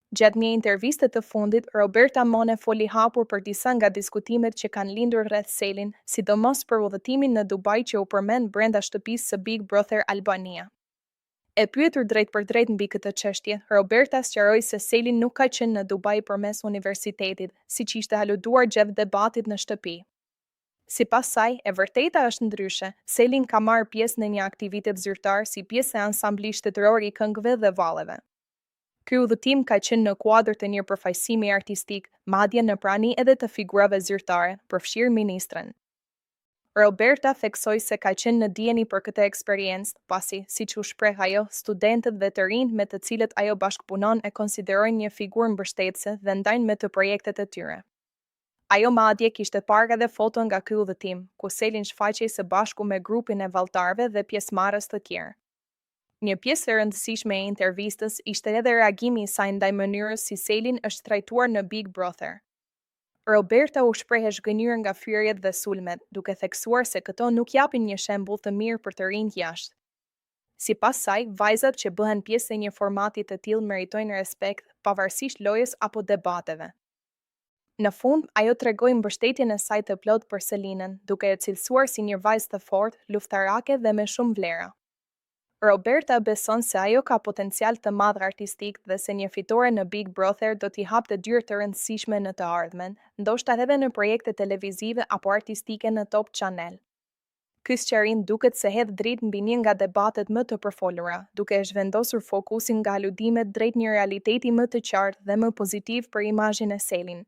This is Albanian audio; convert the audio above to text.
Gjatë një interviste të fundit, Roberta Mone foli hapur për disa nga diskutimet që kanë lindur rreth Selin, sidomos për udhëtimin në Dubai që u përmend brenda shtëpisë së Big Brother Albania. E pyetur drejt për drejt mbi këtë çështje, Roberta sqaroi se Selin nuk ka qenë në Dubai përmes universitetit, siç ishte aluduar gjatë debatit në shtëpi. Sipas saj, e vërteta është ndryshe. Selin ka marrë pjesë në një aktivitet zyrtar si pjesë e ansamblit shtetëror i këngëve dhe valleve. Ky udhëtim ka qenë në kuadër të një përfaqësimi artistik, madje në prani edhe të figurave zyrtare, përfshirë ministren. Roberta theksoi se ka qenë në dijeni për këtë eksperiencë, pasi, siç u shpreh ajo, studentët dhe të rinjt me të cilët ajo bashkëpunon e konsiderojnë një figurë mbështetëse dhe ndajnë me të projektet e tyre. Ajo madje kishte parë edhe foto nga ky udhëtim, ku Selin shfaqej së bashku me grupin e valltarëve dhe pjesëmarrës të tjerë. Një pjesë e rëndësishme e intervistës ishte edhe reagimi i saj ndaj mënyrës si Selin është trajtuar në Big Brother. Roberta u shpreh e zhgënjur nga fyerjet dhe sulmet, duke theksuar se këto nuk japin një shembull të mirë për të rinjt jashtë. Sipas saj, vajzat që bëhen pjesë e një formati të tillë meritojnë respekt, pavarësisht lojës apo debateve. Në fund, ajo tregoi mbështetjen e saj të plotë për Selinën, duke e cilësuar si një vajzë të fortë, luftarake dhe me shumë vlera. Roberta beson se ajo ka potencial të madh artistik dhe se një fitore në Big Brother do t'i hapte dyert të rëndësishme në të ardhmen, ndoshta edhe në projekte televizive apo artistike në Top Channel. Ky sqarim duket se hedh dritë mbi një nga debatet më të përfolura, duke e zhvendosur fokusin nga aludimet drejt një realiteti më të qartë dhe më pozitiv për imazhin e Selin.